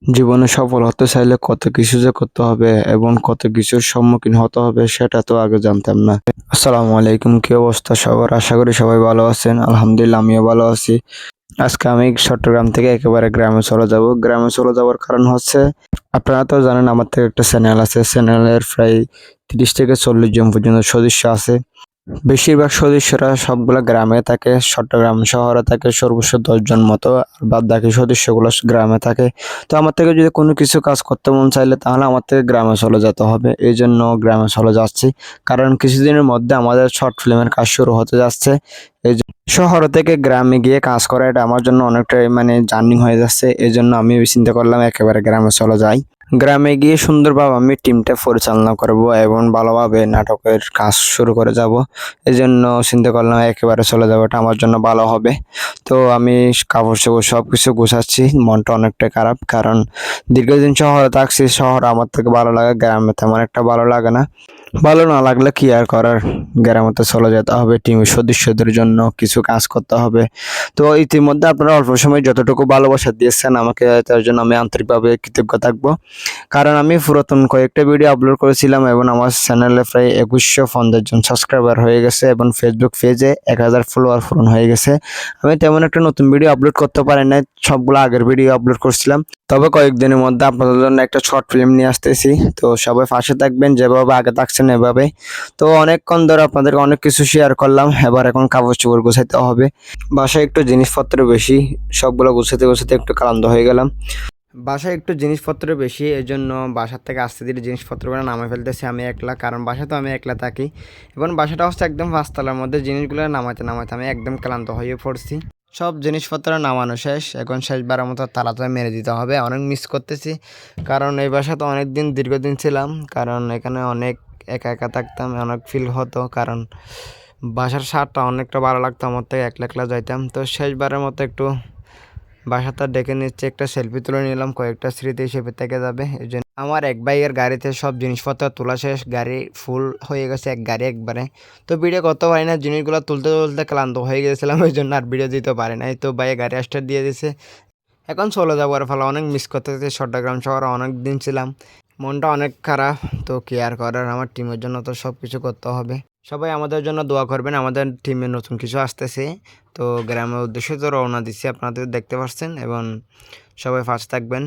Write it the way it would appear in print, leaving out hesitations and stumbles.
জীবনে সফল হতে চাইলে কত কিছু যে করতে হবে এবং কত কিছুর সম্মুখীন হতে হবে সেটা তো আগে জানতাম না। আসসালামু আলাইকুম, কি অবস্থা সবার? আশা করি সবাই ভালো আছেন। আলহামদুলিল্লাহ আমিও ভালো আছি। আজকে আমি চট্টগ্রাম থেকে একেবারে গ্রামে চলে যাব। গ্রামে চলে যাওয়ার কারণ হচ্ছে, আপনারা তো জানেন আমার থেকে একটা চ্যানেল আছে। চ্যানেলের প্রায় 30 থেকে 40 জন পর্যন্ত সদস্য আছে। বেশিরভাগ সদস্যরা সবগুলা গ্রামে থাকে, চট্টগ্রাম শহরে থাকে সর্বোচ্চ 10 জন মতো, আর বাদ বাকি সদস্যগুলো গ্রামে থাকে। তো আমার থেকে যদি কোনো কিছু কাজ করতে মন চাইলে তাহলে আমার থেকে গ্রামে চলে যেতে হবে। এই জন্য গ্রামে চলে যাচ্ছি, কারণ কিছুদিনের মধ্যে আমাদের শর্ট ফিল্মের কাজ শুরু হতে যাচ্ছে। এই শহর থেকে গ্রামে গিয়ে কাজ করা এটা আমার জন্য অনেকটাই জার্নি হয়ে যাচ্ছে। এই জন্য আমি চিন্তা করলাম একেবারে গ্রামে চলে যাই। গ্রামে গিয়ে সুন্দরভাবে আমি টিমটা পরিচালনা করব এবং ভালোভাবে নাটকের কাজ শুরু করে যাব। এজন্য চিন্তা করলাম একেবারে চলে যাওয়াটা আমার জন্য ভালো হবে। তো আমি কাপড়-চোপড় সবকিছু গুছাচ্ছি। মনটা অনেকটা খারাপ, কারণ দীর্ঘদিন শহরে থাকছি। শহর আমার থেকে ভালো লাগে, গ্রামে তেমন একটা ভালো লাগে না। ভালো না লাগলে কি আর করার, গ্রামে তো চলে যেতে হবে। টিমের সদস্যদের জন্য কিছু কাজ করতে হবে। তো ইতিমধ্যে আপনারা অল্প সময় যতটুকু ভালোবাসা দিয়েছেন আমাকে, তার জন্য আমি আন্তরিকভাবে কৃতজ্ঞ থাকবো। কারণ আমি পুরাতন কয়েকটা ভিডিও আপলোড করেছিলাম এবং আমার চ্যানেলে প্রায় 2150 জন সাবস্ক্রাইবার হয়ে গেছে এবং ফেসবুক পেজে 1000 ফলোয়ার পূরণ হয়ে গেছে। আমি তেমন একটা নতুন ভিডিও আপলোড করতে পারি নাই, সবগুলো আগের ভিডিও আপলোড করছিলাম। তবে কয়েকদিনের মধ্যে আপনাদের জন্য একটা শর্ট ফিল্ম নিয়ে আসতেছি। তো সবাই পাশে থাকবেন, যেভাবে আগে থাকছেন এভাবে। তো অনেকক্ষণ ধরে আপনাদেরকে অনেক কিছু শেয়ার করলাম, এবার এখন কাপড় চোপড় গোছাইতে হবে। বাসায় একটু জিনিসপত্র বেশি, সবগুলো গোছাতে গোছাতে একটু ক্লান্ত হয়ে গেলাম। বাসায় একটু জিনিসপত্র বেশি, এই জন্য বাসার থেকে আস্তে ধীরে জিনিসপত্রগুলো নামাই ফেলতেছি আমি একলা, কারণ বাসা তো আমি একলা থাকি এবং বাসাটা হচ্ছে একদম পাঁচতলার মধ্যে। জিনিসগুলো নামাইতে নামাইতে আমি একদম ক্লান্ত হয়ে পড়ছি। সব জিনিসপত্র নামানো শেষ, এখন শেষবারের মতো তালাটা মেরে দিতে হবে। অনেক মিস করতেছি, কারণ এই বাসাতে অনেক দিন দীর্ঘদিন ছিলাম, কারণ এখানে অনেক একা একা থাকতাম, অনেক ফিল হতো, কারণ বাসার স্বাদটা অনেকটা ভালো লাগতো আমার থেকে, একলা একলা যাইতাম। তো শেষবারের মতো একটু বাসাটা ডেকে নিচ্ছে, একটা সেলফি তুলে নিলাম, কয়েকটা স্মৃতি হিসেবে থেকে যাবে। এই জন্য আমার এক ভাইয়ের গাড়িতে সব জিনিসপত্র তোলা শেষ, গাড়ি ফুল হয়ে গেছে এক গাড়ি একবারে। তো ভিডিও করতে পারি না, জিনিসগুলো তুলতে তুলতে ক্লান্ত হয়ে গেছিলাম, ওই জন্য আর ভিডিও দিতে পারি নাই। তো ভাইয়ের গাড়ি স্টার্ট দিয়ে দিছে, এখন চলে যাবো। আর ফলে অনেক মিস করতেছি, চট্টগ্রাম শহরে অনেক দিন ছিলাম, মনটা অনেক খারাপ। তো কি আর করার, আমার টিমের জন্য তো সব কিছু করতে হবে। সবাই আমাদের জন্য দোয়া করবেন, আমাদের টিমে নতুন কিছু আসতেছে। তো গ্রামের উদ্দেশ্যে তো রওনা দিচ্ছি, আপনাদের দেখতে পাচ্ছেন, এবং সবাই ফার্স্ট থাকবেন।